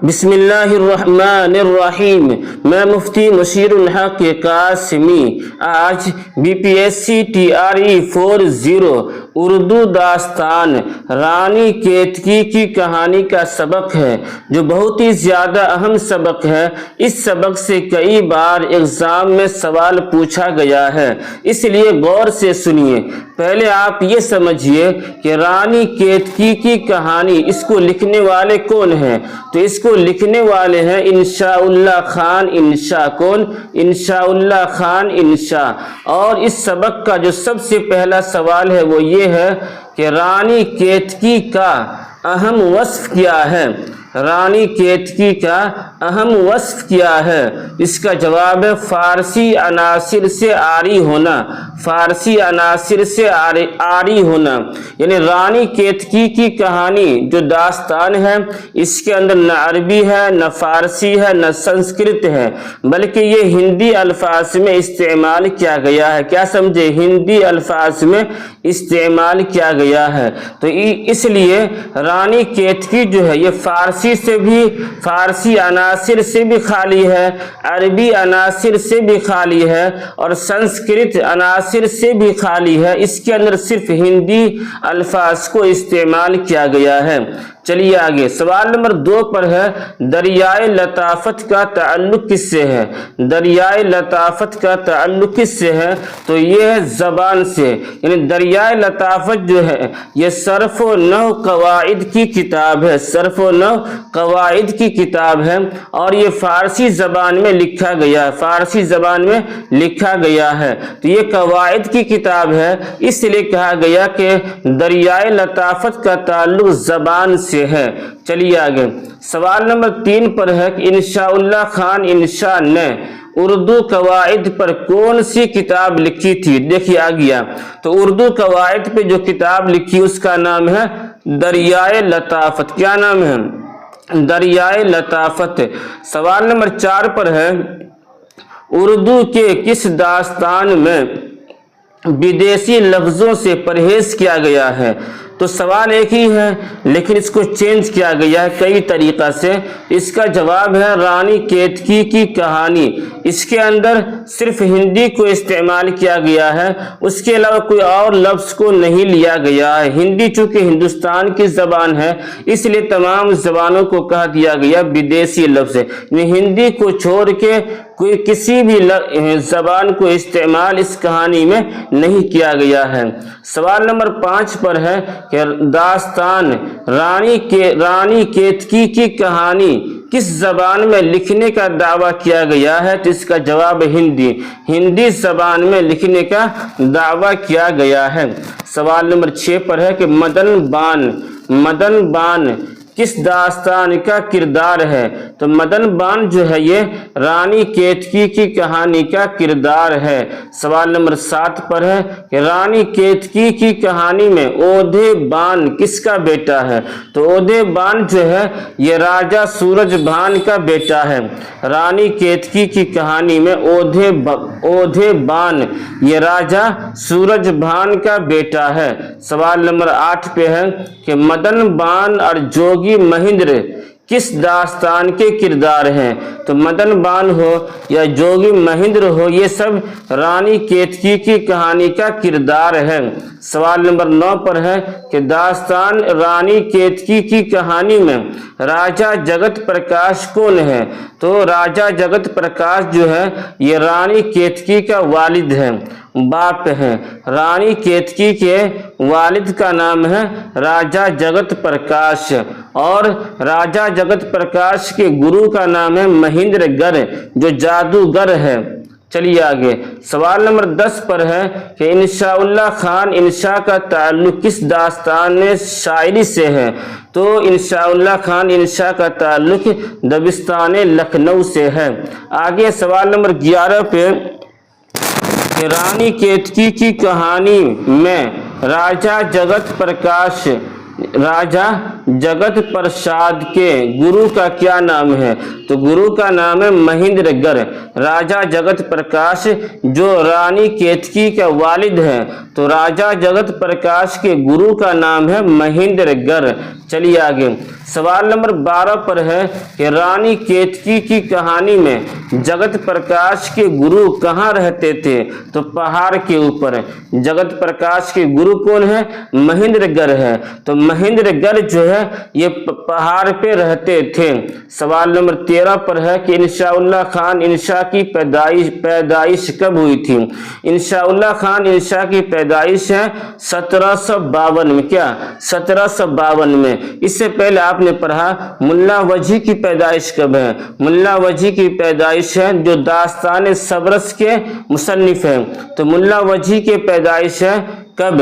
بسم اللہ الرحمن الرحیم۔ میں مفتی مشیر الحق قاسمی آج BPSC TRE 40 اردو داستان رانی کیتکی کی کہانی کا سبق ہے، جو بہت ہی زیادہ اہم سبق ہے۔ اس سبق سے کئی بار ایگزام میں سوال پوچھا گیا ہے، اس لیے غور سے سنیے۔ پہلے آپ یہ سمجھیے کہ رانی کیتکی کی کہانی، اس کو لکھنے والے کون ہیں؟ تو اس کو لکھنے والے ہیں انشاء اللہ خان انشاء۔ کون؟ انشاء اللہ خان انشاء۔ اور اس سبق کا جو سب سے پہلا سوال ہے وہ یہ ہے کہ رانی کیتکی کا اہم وصف کیا ہے؟ رانی کیتکی کا اہم وصف کیا ہے؟ اس کا جواب ہے فارسی عناصر سے عاری ہونا۔ فارسی عناصر سے عاری ہونا، یعنی رانی کیتکی کی کہانی جو داستان ہے، اس کے اندر نہ عربی ہے، نہ فارسی ہے، نہ سنسکرت ہے، بلکہ یہ ہندی الفاظ میں استعمال کیا گیا ہے۔ کیا سمجھے؟ ہندی الفاظ میں استعمال کیا گیا ہے۔ تو اس لیے رانی کیتکی جو ہے یہ فارسی عناصر سے بھی خالی ہے، عربی عناصر سے بھی خالی ہے، اور سنسکرت عناصر سے بھی خالی ہے۔ اس کے اندر صرف ہندی الفاظ کو استعمال کیا گیا ہے۔ چلیے آگے، سوال نمبر 2 پر ہے دریائے لطافت کا تعلق کس سے ہے؟ دریائے لطافت کا تعلق کس سے ہے؟ تو یہ ہے زبان سے، یعنی دریائے لطافت جو ہے یہ صرف و نحو قواعد کی کتاب ہے، صرف و نحو قواعد کی کتاب ہے، اور یہ فارسی زبان میں لکھا گیا ہے، فارسی زبان میں لکھا گیا ہے۔ تو یہ قواعد کی کتاب ہے، اس لیے کہا گیا کہ دریائے لطافت کا تعلق زبان سے ہے۔ چلیے آگے، سوال نمبر 3 پر ہے کہ انشاء اللہ خان انشاء نے اردو قواعد پر کون سی کتاب لکھی تھی؟ دیکھیے آ گیا، تو اردو قواعد پہ جو کتاب لکھی اس کا نام ہے دریائے لطافت۔ کیا نام ہے؟ دریائے لطافت۔ سوال نمبر 4 پر ہے اردو کے کس داستان میں بدیسی لفظوں سے پرہیز کیا گیا ہے؟ تو سوال ایک ہی ہے لیکن اس کو چینج کیا گیا ہے کئی طریقہ سے۔ اس کا جواب ہے رانی کیتکی کی کہانی۔ اس کے اندر صرف ہندی کو استعمال کیا گیا ہے، اس کے علاوہ کوئی اور لفظ کو نہیں لیا گیا ہے۔ ہندی چونکہ ہندوستان کی زبان ہے، اس لیے تمام زبانوں کو کہہ دیا گیا بدیسی لفظ ہے، یعنی ہندی کو چھوڑ کے کوئی کسی بھی زبان کو استعمال اس کہانی میں نہیں کیا گیا ہے۔ سوال نمبر 5 پر ہے کہ داستان رانی کیتکی کی کہانی کس زبان میں لکھنے کا دعویٰ کیا گیا ہے؟ تو اس کا جواب ہندی زبان میں لکھنے کا دعویٰ کیا گیا ہے۔ سوال نمبر 6 پر ہے کہ مدن بان کس داستان کا کردار ہے؟ تو مدن بان جو ہے یہ رانی کیتکی کی کہانی کا کردار ہے۔ سوال نمبر 7 پر ہے کہ رانی کیتکی کی کہانی میں اودھے بان کس کا بیٹا ہے؟ تو اودھے بان جو ہے یہ راجا سورج بھان کا بیٹا ہے۔ رانی کیتکی کی کہانی میں اودھے بان یہ راجا سورج بھان کا بیٹا ہے۔ سوال نمبر 8 پہ ہے کہ مدن بان اور جوگی مہندر کس داستان کے کردار ہیں؟ تو مدن بان ہو یا جوگی مہندر ہو، یہ سب رانی کیتکی کی کہانی کا کردار ہے۔ سوال نمبر 9 پر ہے کہ داستان رانی کیتکی کی کہانی میں راجا جگت پرکاش کون ہے؟ تو راجا جگت پرکاش جو ہے یہ رانی کیتکی کا والد ہے، باپ ہے۔ رانی کیتکی کے والد کا نام ہے راجا جگت پرکاش، اور راجا جگت پرکاش کے گرو کا نام ہے مہندر گر، جو جادوگر ہے۔ چلیے آگے، سوال نمبر 10 پر ہے کہ انشاء اللہ خان انشاء کا تعلق کس داستان شاعری سے ہے؟ تو انشاء اللہ خان انشاء کا تعلق دبستان لکھنؤ سے ہے۔ آگے سوال نمبر 11 پہ کہ رانی کیتکی کی کہانی میں راجا जगत प्रसाद के गुरु का क्या नाम है? तो गुरु का नाम है महेंद्रगढ़। राजा जगत प्रकाश जो रानी केतकी का वालिद है, तो राजा जगत प्रकाश के गुरु का नाम है महेंद्रगढ़। चलिए आगे, सवाल नंबर 12 पर है कि रानी केतकी की कहानी में जगत प्रकाश के गुरु कहाँ रहते थे? तो पहाड़ के ऊपर। जगत प्रकाश के गुरु कौन है? महेंद्रगढ़ है। तो महेंद्रगढ़ जो है ये पहाड़ पे रहते थे। सवाल नंबर 13 पर है कि इंशाउल्लाह खान इंशा की पैदाइश कब हुई थी? इंशाउल्लाह खान इंशा की पैदाइश है 1752 में। क्या? 1752 में। इससे पहले आपने पढ़ा मुल्ला वजी की पैदाइश कब है? मुल्ला वजी की पैदाइश है जो दास्तान सबरस के मुसन्निफ हैं। तो मुल्ला वजी की पैदाइश है कब?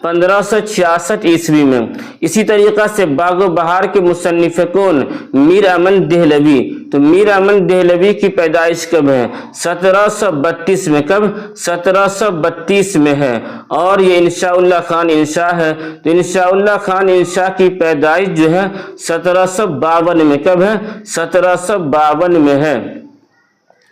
1566 ईस्वी में। इसी तरीका से बागो बहार के मुसन्निफ कौन? मीर अमन देहलवी। तो मीर अमन देहलवी की पैदाइश कब है? 1732 में। कब? 1732 में है। और ये इंशाउल्लाह खान इंशा है। तो इंशाउल्लाह खान इंशा की पैदाइश जो है 1752 में। कब है? 1752 में है।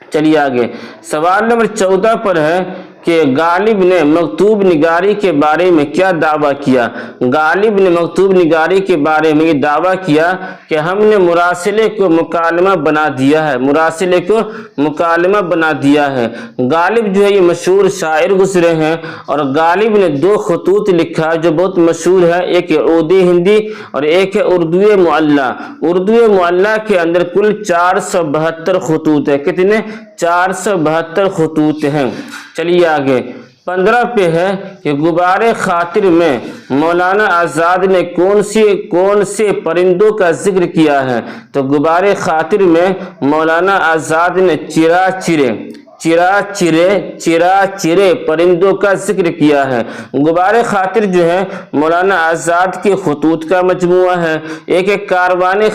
चलिए आगे, सवाल नंबर 14 पर है कि गालिब ने मकतूब निगारी के बारे में क्या दावा किया? गालिब ने मकतूब निगारी के बारे में ये दावा किया कि हमने मुरासिले को मुकालमा बना दिया है। मुरासिले को मुकालमा बना दिया है। गालिब जो है ये मशहूर शायर गुजरे हैं और गालिब ने 2 खतूत लिखा जो बहुत मशहूर है। एक है उर्दू हिंदी और एक है उर्दू मुअल्ला। उर्दू मुअल्ला के अंदर कुल 472 खतूत है। कितने? 472 खतूत हैं। चलिए आगे, 15 पे है कि गुबारे खातिर में मौलाना आज़ाद ने कौन से परिंदों का जिक्र किया है? तो गुबारे खातिर में मौलाना आज़ाद ने चिरा-चिरे परिंदों का जिक्र किया है। गुबारे खातिर जो है मौलाना आज़ाद के खतूत का मजमुआ है। एक है कारवाने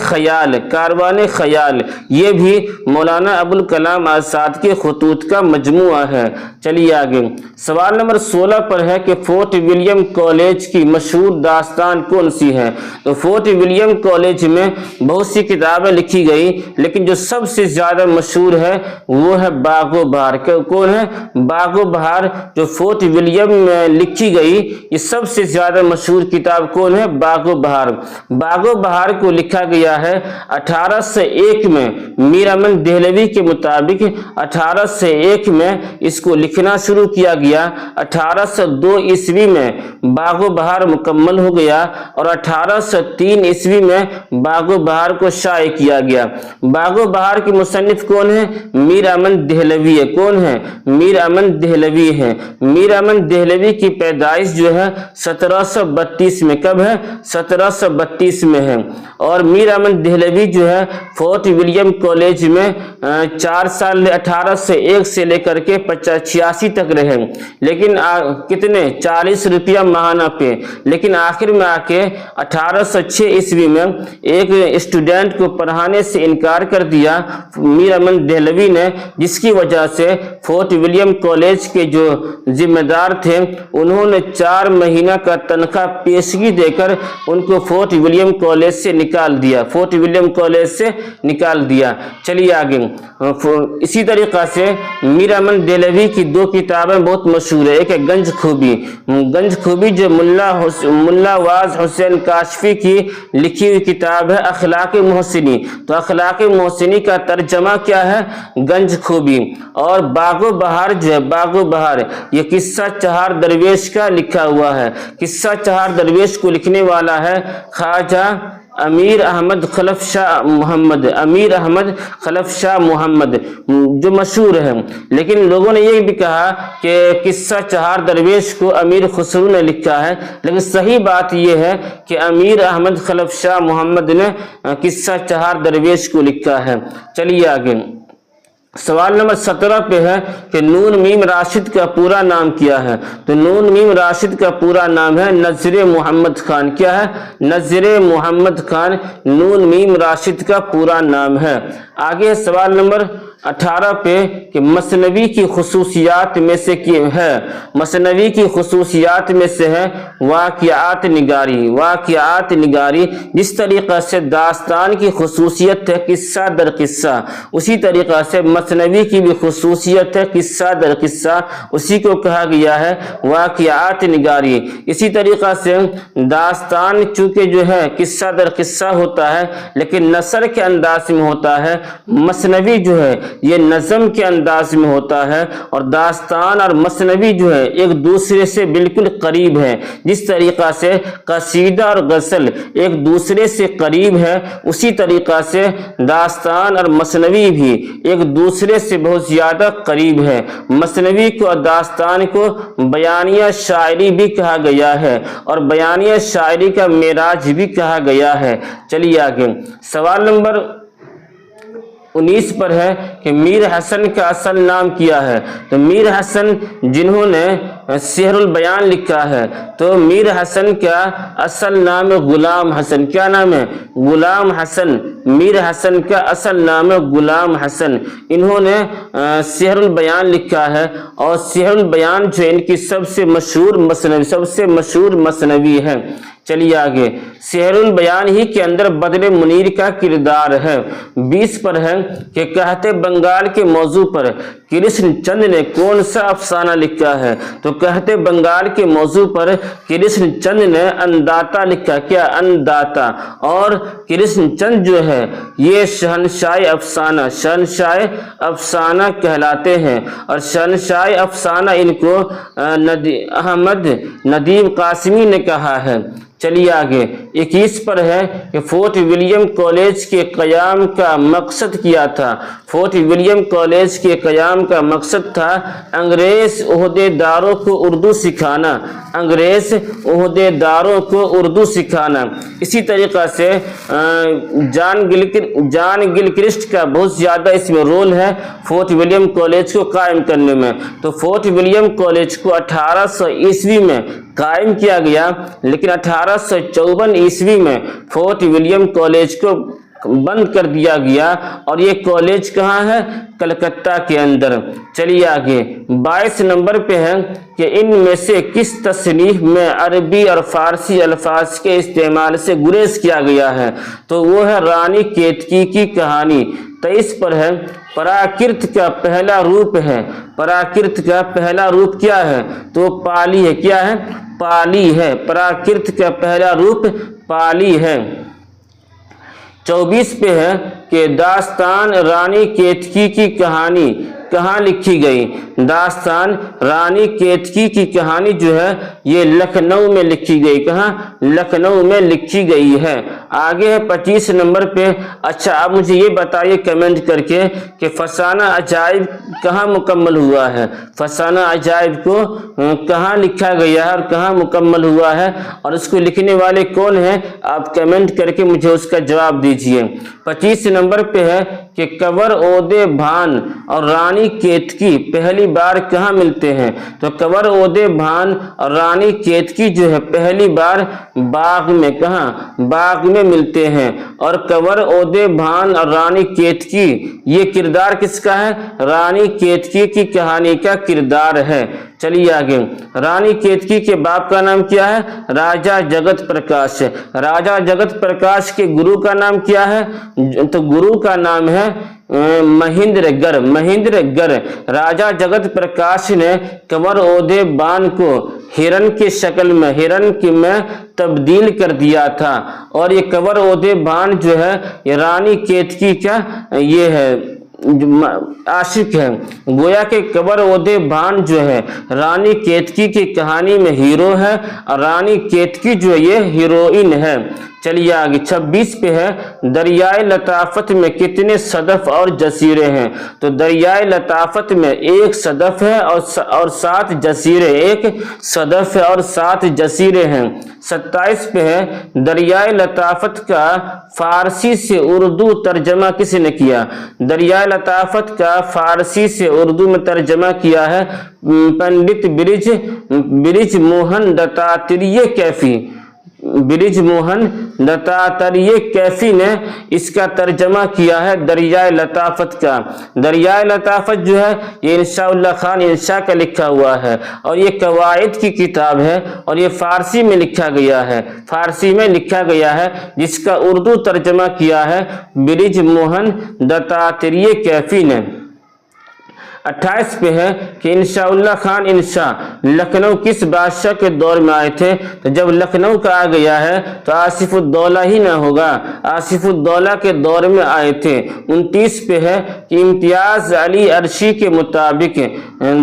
ख्याल, ये भी मौलाना अबुल कलाम आज़ाद के खतूत का मजमुआ है। चलिए आगे, सवाल नंबर 16 पर है कि फोर्ट विलियम कॉलेज की मशहूर दास्तान कौन सी है? तो फोर्ट विलियम कॉलेज में बहुत सी किताबें लिखी गई, लेकिन जो सबसे ज्यादा मशहूर है वो है बागो बहार। कौन है? बागो बहार जो फोर्ट विलियम में लिखी गई, ये सबसे ज्यादा मशहूर किताब कौन है? बागो बहार। बागो बहार को लिखा गया है 1801 में। मीर अमन देहलवी के मुताबिक 1801 में इसको लिखना शुरू किया गया। 1802 ईस्वी में बागो बहार मुकम्मल हो गया और 1803 ईस्वी में बागो बहार को शाये किया गया। बागो बहार के मुसन्निफ कौन है? मीर अमन देहलवी है। कौन है? मीर अमन देहलवी है। मीर अमन देहलवी की पैदाइश जो है 1732 में। कब है? 1732 में है। और मीर अमन देहलवी जो है फोर्ट विलियम कॉलेज में 4 साल 1801 से लेकर के 86 तक रहे, लेकिन कितने? 40 रुपया माहाना पे। लेकिन आखिर में आके 1806 ईस्वी में एक स्टूडेंट को पढ़ाने से इनकार कर दिया मीर अमन देहलवी ने, जिसकी वजह से फोर्ट विलियम कॉलेज के जो जिम्मेदार थे उन्होंने 4 महीना का तनख्वाह पेशगी देकर उनको फोर्ट विलियम कॉलेज से निकाल दिया। फोर्ट विलियम कॉलेज से निकाल दिया। चलिए आगे, इसी तरीका से मीर अमन देहलवी की 2 किताबें बहुत मशहूर है। एक है गंज खूबी जो मुल्ला वाज हुसैन काशफी की लिखी हुई किताब है अखलाक मोहसिनी। तो अखलाक मोहसिनी का तर्जमा क्या है? गंज खूबी। और बागो बहार जो है, बागो बहार ये किस्सा चहार दरवेश का लिखा हुआ है। किस्सा चहार दरवेश को लिखने वाला है ख्वाजा अमीर अहमद खलफ शाह मोहम्मद जो मशहूर है। लेकिन लोगों ने ये भी कहा कि किस्सा चहार दरवेश को अमीर खुसरू ने लिखा है, लेकिन सही बात यह है कि अमीर अहमद खलफ शाह मोहम्मद ने किस्सा चहार दरवेश को लिखा है। चलिए आगे, सवाल नंबर 17 पे है कि नून मीम राशिद का पूरा नाम क्या है? तो नून मीम राशिद का पूरा नाम है नज़रे मोहम्मद खान। क्या है? नज़रे मोहम्मद खान नून मीम राशिद का पूरा नाम है। आगे सवाल नंबर 18 पे कि मसनवी की खुसूसियात में से है, मसनवी की खुसूसियात में से है वाक़ियात निगारी। वाक़ियात निगारी जिस तरीक़ा से दास्तान की खुसूसियत है किस्सा दर किस्सा, उसी तरीक़ा से मसनवी की भी खुसूसियत है किस्सा दर किस्सा, उसी को कहा गया है वाक़ियात निगारी। इसी तरीक़ा से दास्तान चूँकि जो है किस्सा दर किस्सा होता है लेकिन नसर के अंदाज में होता है, मसनवी जो है ये नज़म के अंदाज में होता है, और दास्तान और मसनवी जो है एक दूसरे से बिल्कुल करीब है। जिस तरीक़ा से कसीदा और गज़ल एक दूसरे से करीब है, उसी तरीक़ा से दास्तान और मसनवी भी एक दूसरे से बहुत ज़्यादा करीब है। मसनवी को और दास्तान को बयानिया शायरी भी कहा गया है और बयानिया शायरी का मेराज भी कहा गया है। चलिए आगे, सवाल नंबर 19 पर है कि मीर हसन का असल नाम क्या है। तो मीर हसन जिन्होंने सिहरुल बयान लिखा है, तो मीर हसन का असल नाम है गुलाम हसन। क्या नाम है? गुलाम हसन। मीर हसन का असल नाम है गुलाम हसन। इन्होंने सिहरुल बयान लिखा है और सिहरुल बयान जो इनकी सबसे मशहूर मसनवी है। चलिए आगे, सिहरुल बयान ही के अंदर बदर मुनीर का किरदार है। 20 पर है कि कहते बंगाल के मौजू पर कृष्ण चंद ने कौन सा अफसाना लिखा है। तो कहते बंगाल के मौजू पर कृष्ण चंद ने अन्नदाता लिखा। क्या? अन्नदाता। और कृष्ण चंद जो है ये शहनशाह अफसाना कहलाते हैं, और शहनशाह अफसाना इनको अहमद नदीम कासिमी ने कहा है। चलिए आगे, 21 पर है कि फोर्ट विलियम कॉलेज के क़याम का मकसद क्या था। फोर्ट विलियम कॉलेज के क़याम का मकसद था अंग्रेज़ ओहदेदारों को उर्दू सिखाना। अंग्रेज़ ओहदेदारों को उर्दू सिखाना। इसी तरीक़ा से जॉन गिलक्रिस्ट का बहुत ज़्यादा इसमें रोल है फोर्ट विलियम कॉलेज को कायम करने में। तो फोर्ट विलियम कॉलेज को 1800 ईस्वी में कायम किया गया, लेकिन 1854 ईस्वी में फोर्ट विलियम कॉलेज को बंद कर दिया गया, और ये कॉलेज कहाँ है? कलकत्ता के अंदर। चलिए आगे, 22 नंबर पे है कि इनमें से किस तसनीफ में अरबी और फारसी अल्फाज के इस्तेमाल से गुरेज किया गया है। तो वो है रानी केतकी की कहानी। 23 पर है प्राकृत का पहला रूप है। प्राकृत का पहला रूप क्या है? तो पाली है। क्या है? पाली है। प्राकृत का पहला रूप पाली है। 24 पे है कि दास्तान रानी केतकी की कहानी कहाँ लिखी गई। दास्तान रानी केतकी की कहानी जो है ये लखनऊ में लिखी गई। कहाँ? लखनऊ में लिखी गई है। आगे है 25 नंबर पे। अच्छा, अब मुझे ये बताइए कमेंट करके कि फसाना अजाइब कहाँ मुकम्मल हुआ है। फसाना अजाइब को कहाँ लिखा गया है और कहाँ मुकम्मल हुआ है, और उसको लिखने वाले कौन हैं, आप कमेंट करके मुझे उसका जवाब दीजिए। 25 नंबर पे है कि कंवर ओदे भान और रानी केतकी पहली बार कहाँ मिलते हैं। तो कंवर ओदे भान और रानी केतकी जो है पहली बार बाग में, कहाँ? बाग में मिलते हैं। और कंवर ओदे भान और रानी केतकी ये किरदार किसका है? रानी केतकी की कहानी का किरदार है। चलिए आगे, रानी केतकी के बाप का नाम क्या है? राजा जगत प्रकाश। राजा जगत प्रकाश के गुरु का नाम क्या है? तो गुरु का नाम है महेंद्रगढ़। राजा जगत प्रकाश ने कंवर ओदे बान को हिरन की शक्ल में तब्दील कर दिया था, और ये कंवर ओदे बान जो है ये रानी केतकी का ये है आशिक है। गोया के कंवर ओदे भान जो है रानी केतकी की कहानी में हीरो है, और रानी केतकी जो है ये हीरोइन है। चलिए आगे, 26 पे है दरियाए लताफत में कितने सदफ और जसीरे हैं। तो दरियाए लताफत में एक सदफ है और 7 जसीरे। एक सदफ है और 7 जसीरे हैं। 27 पे है दरियाए लताफत का फारसी से उर्दू तर्जमा किसने किया। दरियाए लताफत का फारसी से उर्दू में तर्जमा किया है पंडित ब्रिज मोहन दत्तात्रेय कैफी। ब्रिज मोहन दत्तात्रेय कैफी ने इसका तर्जमा किया है दरियाए लताफत का। दरियाए लताफत जो है ये इंशाउल्लाह खान इंशा का लिखा हुआ है और ये कवायद की किताब है और ये फारसी में लिखा गया है, फारसी में लिखा गया है, जिसका उर्दू तर्जमा किया है ब्रिज मोहन दत्तात्रेय कैफी ने। 28 पे है कि इंशाउल्लाह खान इंशा लखनऊ किस बादशाह के दौर में आए थे। तो जब लखनऊ का आ गया है तो आसिफुद्दौला ही ना होगा, आसिफुद्दौला के दौर में आए थे। 29 पे है कि इम्तियाज अली अरशी के मुताबिक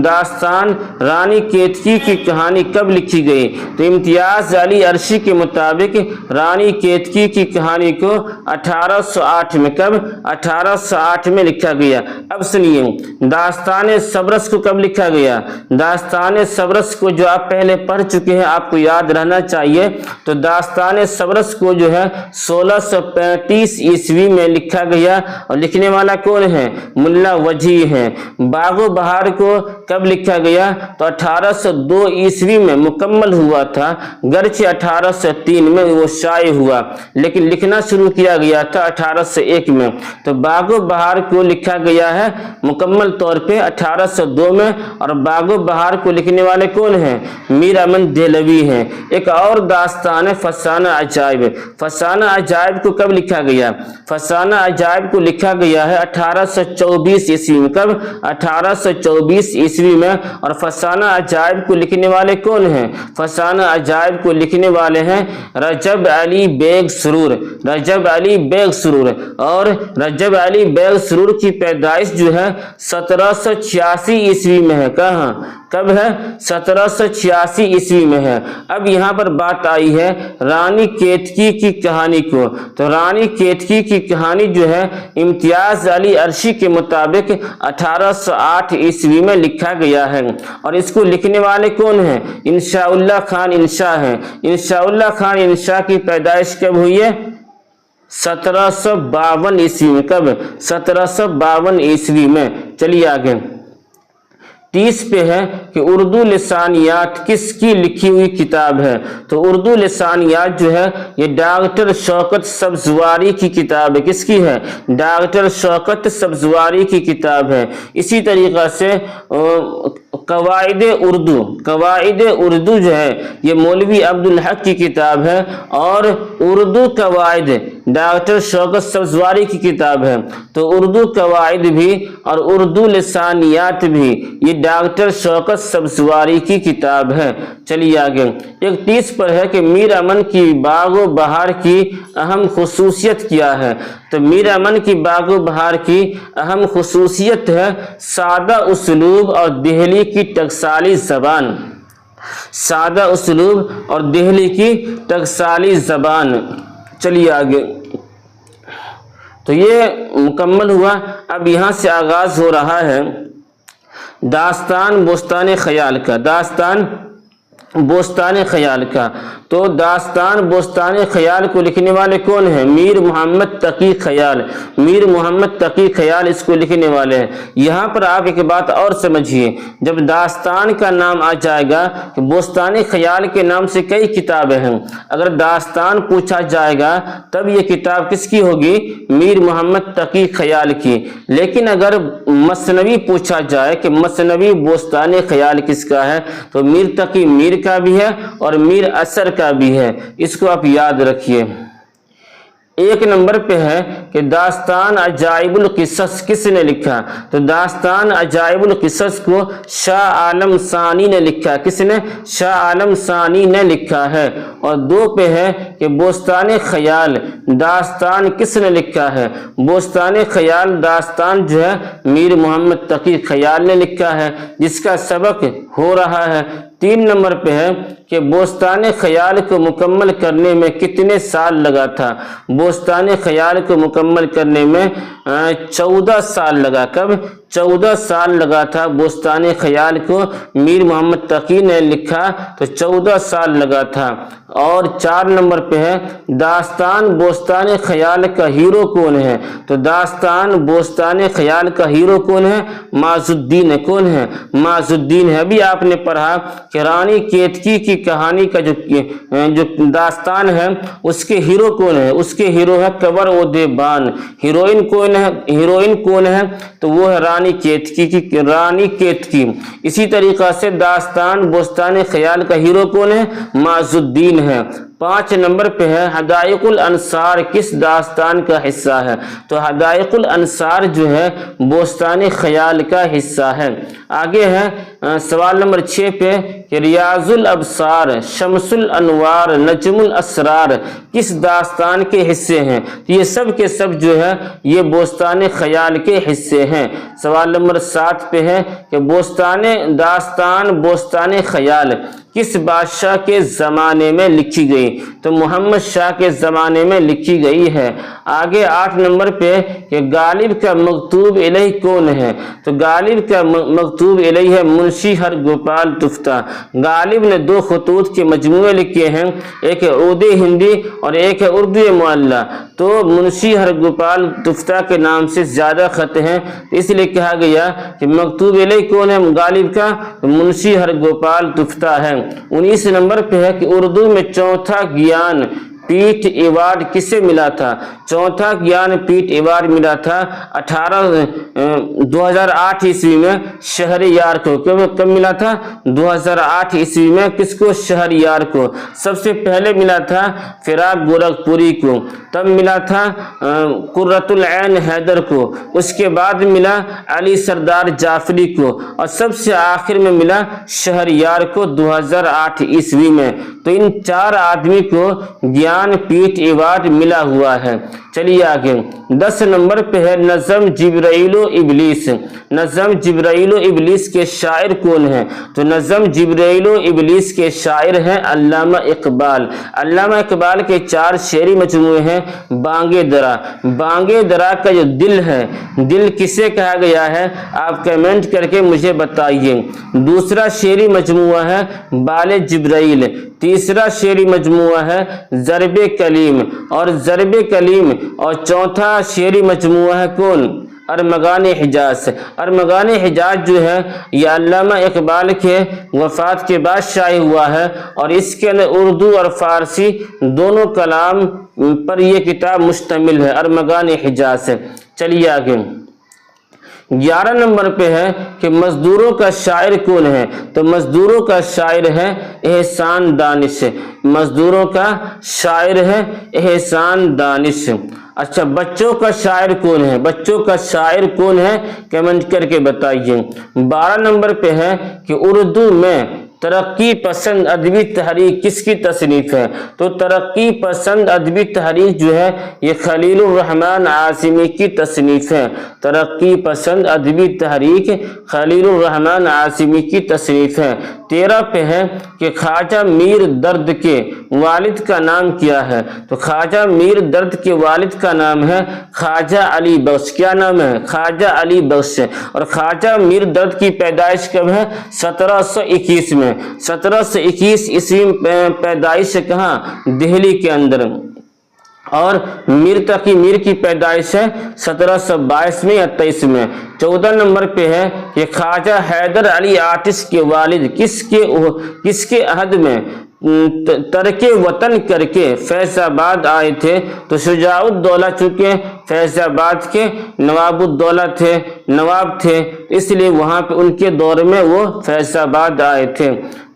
दास्तान रानी केतकी की कहानी कब लिखी गई। तो इम्तियाज अली अरशी के मुताबिक रानी केतकी की कहानी को 1808 में, कब 1808 में लिखा गया। अब सुनिए दास्तान सबरस को कब लिखा गया। दास्तान सबरस को जो आप पहले पढ़ चुके हैं, आपको याद रहना चाहिए। तो दास्तान सबरस को जो है 1635 ईस्वी में लिखा गया और लिखने वाला कौन है, मुल्ला वजी है। बागो बहार को कब लिखा गया, तो 1802 ईस्वी में मुकम्मल हुआ था, गर्चे 1803 में वो शाये हुआ, लेकिन लिखना शुरू किया गया था 1801 में। तो बागो बहार को लिखा गया है मुकम्मल तौर पे 1802 में और बागो बहार को लिखने वाले कौन हैं, मीर अमन देहलवी हैं। एक और दास्तान है फसाना अजाइब। फसाना अजाइब को कब लिखा गया, फसाना अजाइब को लिखा गया है 1824 ईस्वी में, कब 1824 ईस्वी में। और फसाना अजाइब को लिखने वाले कौन हैं, फसाना अजाइब को लिखने वाले हैं रजब अली बेग सुरूर, रजब अली बेग सुरूर। और रजब अली बेग सुरूर की पैदाइश जो है 1786 ईस्वी में है। कहाँ, कब है, 1786 ईस्वी में है। अब यहाँ पर बात आई है रानी केतकी की कहानी को। तो रानी केतकी की कहानी जो है इम्तियाज अली अरशी के मुताबिक 1808 ईस्वी में लिखा गया है और इसको लिखने वाले कौन हैं, इंशाउल्लाह खान इंशा है। इंशाउल्लाह खान इंशा की पैदाइश कब हुई है, 1752 ईस्वी में, कब 1752 ईस्वी में। चलिए आगे 30 पे है कि उर्दू लिसानियात किसकी लिखी हुई किताब है। तो उर्दू लिसानियात जो है ये डॉक्टर शौकत सब्जवारी की किताब है। किसकी है, डॉक्टर शौकत सब्जवारी की किताब है। इसी तरीक़ा से कवायद उर्दू, कवायद उर्दू जो है ये मौलवी अब्दुल हक की किताब है और उर्दू कवायद डॉक्टर शौकत सब्जवारी की किताब है। तो उर्दू कवायद भी और उर्दू लिसानियात भी ये डॉक्टर शौकत सब्जवारी की किताब है। चलिए आगे 31 पर है कि मीर अमन की बागो बहार की अहम खुसूसियत क्या है। तो मीर अमन की बागो बहार की अहम खुसूसियत है सादा उसलूब और दिल्ली की टकसाली जबान, सादा उसलूब और दिल्ली की टकसाली जबान। चलिए आगे, तो ये मुकम्मल हुआ। अब यहाँ से आगाज हो रहा है दास्तान बोस्तान ख्याल का, दास्तान बोस्तान ख्याल का। तो दास्तान बोस्तान ख्याल को लिखने वाले कौन हैं, मीर मोहम्मद तकी ख्याल, मीर मोहम्मद तकी ख्याल इसको लिखने वाले हैं। यहाँ पर आप एक बात और समझिए, जब दास्तान का नाम आ जाएगा तो बोस्तान ख्याल के नाम से कई किताबें हैं। अगर दास्तान पूछा जाएगा तब ये किताब किसकी होगी, मीर मोहम्मद तकी ख्याल की। लेकिन अगर मसनवी पूछा जाए कि मसनवी बोस्तान ख्याल किसका है, तो मीर तकी मीर का भी है और मीर असर का भी है। इसको आप याद रखिए। एक नंबर पे है कि दास्तान अजाइबुल किस्सस किसने लिखा। तो दास्तान अजाइबुल किस्सस को शाह आलम सानी ने लिखा। किसने, शाह आलम सानी ने लिखा है। और 2 पे है कि बोस्तान ख्याल दास्तान किसने लिखा है। बोस्तान ख्याल दास्तान जो है मीर मोहम्मद तकी ख्याल ने लिखा है, जिसका सबक हो रहा है। 3 नंबर पे है कि बोस्तान ख्याल को मुकम्मल करने में कितने साल लगा था। बोस्तान ख्याल को मुकम्मल करने में 14 साल लगा। कब, 14 साल लगा था बोस्तान ख्याल को। मीर मोहम्मद तकी ने लिखा तो 14 साल लगा था। और 4 नंबर पे है दास्तान बोस्तान ख्याल का हीरो कौन है। तो दास्तान बोस्तान ख्याल का हीरो कौन है, माजुद्दीन है। कौन है, माजुद्दीन है। अभी आपने पढ़ा کہ رانی کیتکی کی کہانی کا جو داستان ہے اس کے ہیرو کون ہے؟ اس کے ہیرو ہے کنور اودیبان۔ ہیروئن کون ہے؟ تو وہ ہے رانی کیتکی۔ اسی طریقہ سے داستان بوستان خیال کا ہیرو کون ہے؟ معز الدین ہے۔ 5 نمبر پہ ہے حدائق الانصار کس داستان کا حصہ ہے؟ تو حدائق الانصار جو ہے بوستان خیال کا حصہ ہے۔ آگے ہے سوال نمبر 6 پہ کہ ریاض الابصار، شمس الانوار، نجم الاسرار کس داستان کے حصے ہیں؟ تو یہ سب کے سب جو ہے یہ بوستان خیال کے حصے ہیں۔ سوال نمبر 7 پہ ہے کہ بوستان خیال کس بادشاہ کے زمانے میں لکھی گئی؟ تو محمد شاہ کے زمانے میں لکھی گئی ہے۔ آگے 8 نمبر پہ کہ غالب کا مکتوب الیہ کون ہے؟ تو غالب کا مکتوب الیہ ہے منشی ہرگوپال تفتہ۔ غالب نے 2 خطوط کے مجموعے لکھے ہیں، ایک ہے عود ہندی اور ایک ہے اردو معلی، تو منشی ہرگوپال تفتہ کے نام سے زیادہ خط ہیں، اس لیے کہا گیا کہ مکتوب الیہ کون ہے غالب کا؟ منشی ہرگوپال تفتہ ہے۔ 19 نمبر پہ ہے کہ اردو میں چوتھا گیان پیٹھ ایوارڈ کسے ملا تھا؟ چوتھا گیان پیٹھ ایوارڈ ملا تھا 2008 عیسوی میں شہریار کو۔ کب ملا تھا؟ 2008 عیسوی میں۔ کس کو؟ شہریار کو۔ سب سے پہلے ملا تھا فراق گورکھپوری کو، تب ملا تھا قرۃ العین حیدر کو، اس کے بعد ملا علی سردار جعفری کو، اور سب سے آخر میں ملا شہریار کو 2008 عیسوی میں۔ تو ان 4 آدمی کو گیان پیٹھ ایوارڈ ملا ہوا ہے۔ چلیے آگے 10 نمبر پہ ہے نظم جبرائیل و ابلیس۔ نظم جبرائیل و ابلیس کے شاعر کون ہیں؟ تو نظم جبرائیل و ابلیس کے شاعر ہیں علامہ اقبال۔ علامہ اقبال کے 4 شعری مجموعے ہیں بانگے درا۔ بانگے درا کا جو دل ہے، دل کسے کہا گیا ہے؟ آپ کمنٹ کر کے مجھے بتائیے۔ دوسرا شعری مجموعہ ہے بال جبرائیل۔ تیسرا شعری مجموعہ ہے ضرب کلیم اور چوتھا شعری مجموعہ ہے کون؟ ارمغان حجاز۔ ارمغان حجاز جو ہے یہ علامہ اقبال کے وفات کے بعد شائع ہوا ہے، اور اس کے اندر اردو اور فارسی دونوں کلام پر یہ کتاب مشتمل ہے، ارمغان حجاز ہے۔ چلیے آگے 11 نمبر پہ ہے کہ مزدوروں کا شاعر کون ہے؟ تو مزدوروں کا شاعر ہے احسان دانش۔ مزدوروں کا شاعر ہے احسان دانش۔ اچھا بچوں کا شاعر کون ہے؟ بچوں کا شاعر کون ہے؟ کمنٹ کر کے بتائیے۔ 12 نمبر پہ ہے کہ اردو میں ترقی پسند ادبی تحریک کس کی تصنیف ہے؟ تو ترقی پسند ادبی تحریک جو ہے یہ خلیل الرحمن عاصمی کی تصنیف ہے۔ ترقی پسند ادبی تحریک خلیل الرحمن عاصمی کی تصنیف ہے۔ 13 پہ ہے کہ خواجہ میر درد کے والد کا نام کیا ہے؟ تو خواجہ میر درد کے والد کا نام ہے خواجہ علی بخش۔ کیا نام ہے؟ خواجہ علی بخش۔ اور خواجہ میر درد کی پیدائش کب ہے؟ 1721 میں۔ 1721 عیسوی میں پیدائش ہے، کہاں؟ دہلی کے اندر۔ اور میر تقی میر کی پیدائش ہے 1722 میں یا 23 میں۔ 14 نمبر پہ ہے کہ خواجہ حیدر علی آتش کے والد کس کے عہد میں ترک وطن کر کے فیض آباد آئے تھے؟ تو شجاع الدولہ چونکہ فیض آباد کے نواب تھے، اس لیے وہاں پہ ان کے دور میں وہ فیض آباد آئے تھے۔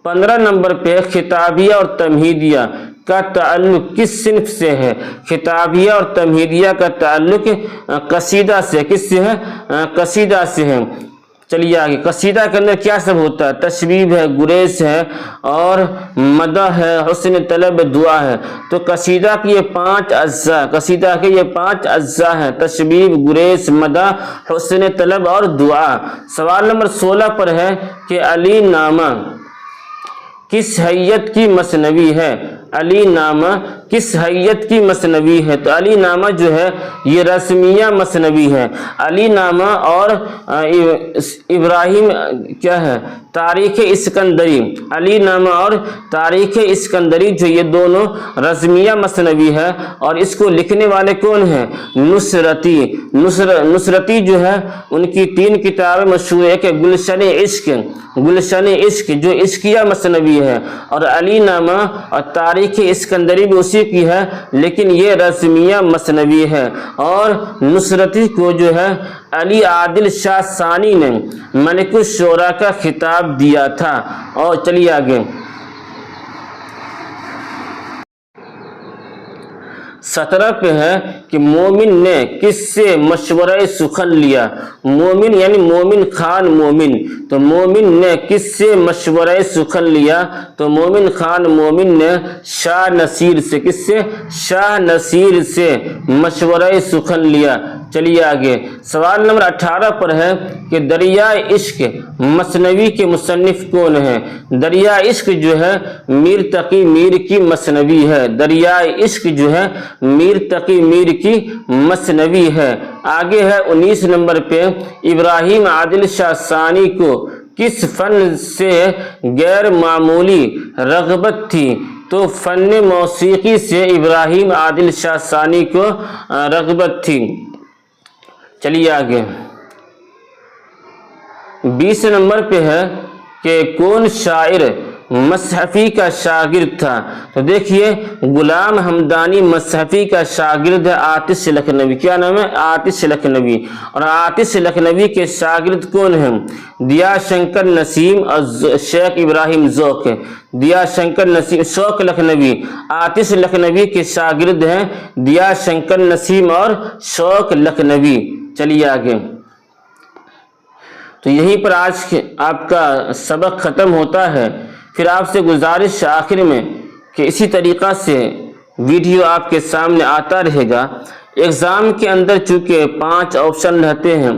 15 نمبر پہ خطابیہ اور تمہیدیہ کا تعلق کس صنف سے ہے؟ خطابیہ اور تمہیدیہ کا تعلق قصیدہ سے، کس سے ہے؟ قصیدہ سے ہے۔ چلیے آگے قصیدہ کے اندر کیا سب ہوتا ہے؟ تشبیب ہے، گریز ہے، اور مدح ہے، حسن طلب، دعا ہے۔ تو قصیدہ کے یہ 5 اجزاء ہیں، تشبیب، گریز، مدح، حسن طلب اور دعا۔ سوال نمبر 16 پر ہے کہ علی نامہ کس حیت کی مثنوی ہے؟ علی نامہ किस हैयत की मसनवी है? तो अली नामा जो है ये रस्मिया मसनवी है। अली नामा और इब्राहिम क्या है, तारीख इस्कंदरी, अली नामा और तारीख इस्कंदरी जो ये दोनों रस्मिया मसनवी है। और इसको लिखने वाले कौन हैं? नुसरती। नुसरती जो है उनकी 3 किताबें मशहूर है, कि गुलशन इश्क जो इश्किया मसनवी है, और अली नामा और तारीख इस्कंदरी भी उसी की है, लेकिन ये रस्मिया मसनवी है। और नुसरती को जो है अली आदिल शाह सानी ने मलिकुश शोरा का खिताब दिया था। और चलिए आगे, 17 पे है कि मोमिन ने किससे मशवरा सुखन लिया? मोमिन यानी मोमिन खान मोमिन, तो मोमिन ने किससे मशवरा सुखन लिया? तो मोमिन खान मोमिन ने शाह नसीर से, किससे? शाह नसीर से मशवरा सुखन लिया। चलिए आगे, सवाल नंबर 18 पर है कि दरिया इश्क मसनवी के मुसन्निफ कौन है? दरिया इश्क जो है मीर तकी मीर की मसनवी है। दरिया इश्क जो है मीर तकी मीर की मसनवी है। आगे है 19 नंबर पे, इब्राहिम आदिल शाह सानी को किस फन से गैर मामूली रग़बत थी? तो फन मौसीकी से इब्राहिम आदिल शाह सानी को रग़बत थी। चलिए आगे, 20 नंबर पे है कि कौन शायर मसहफ़ी का शागिर्द था? तो देखिए, गुलाम हमदानी मसहफ़ी का शागिर्द है आतिश लखनवी। क्या नाम है? आतिश लखनवी। और आतिश लखनवी के शागिर्द कौन हैं? दिया शंकर नसीम और शेख इब्राहिम ज़ौक़। दिया शंकर नसीम, शौक़ लखनवी आतिश लखनवी के शागिर्द हैं दिया शंकर नसीम और शौक़ लखनवी। चलिए आगे, तो यहीं पर आज आपका सबक ख़त्म होता है। फिर आपसे गुजारिश आखिर में कि इसी तरीक़ा से वीडियो आपके सामने आता रहेगा। एग्ज़ाम के अंदर चूँकि 5 ऑप्शन रहते हैं,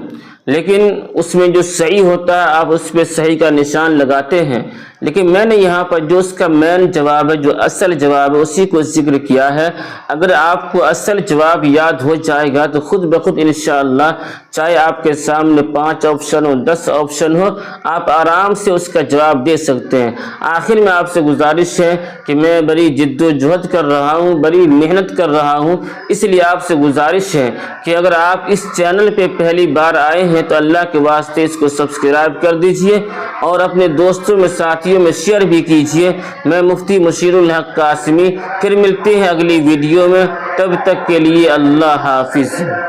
लेकिन उसमें जो सही होता है आप उस पर सही का निशान लगाते हैं, लेकिन मैंने यहाँ पर जो उसका मेन जवाब है, जो असल जवाब है, उसी को जिक्र किया है। अगर आपको असल जवाब याद हो जाएगा तो खुद ब खुद इंशाअल्लाह, चाहे आपके सामने 5 ऑप्शन हो, 10 ऑप्शन हो, आप आराम से उसका जवाब दे सकते हैं। आखिर में आपसे गुजारिश है कि मैं बड़ी जिद्दोजहद कर रहा हूँ, बड़ी मेहनत कर रहा हूँ, इसलिए आपसे गुजारिश है कि अगर आप इस चैनल पे पहली बार आए हैं तो अल्लाह के वास्ते इसको सब्सक्राइब कर दीजिए और अपने दोस्तों में, साथियों में शेयर भी कीजिए। मैं मुफ्ती मुशीरुल हक कासमी, फिर मिलते हैं अगली वीडियो में। तब तक के लिए अल्लाह हाफिज़।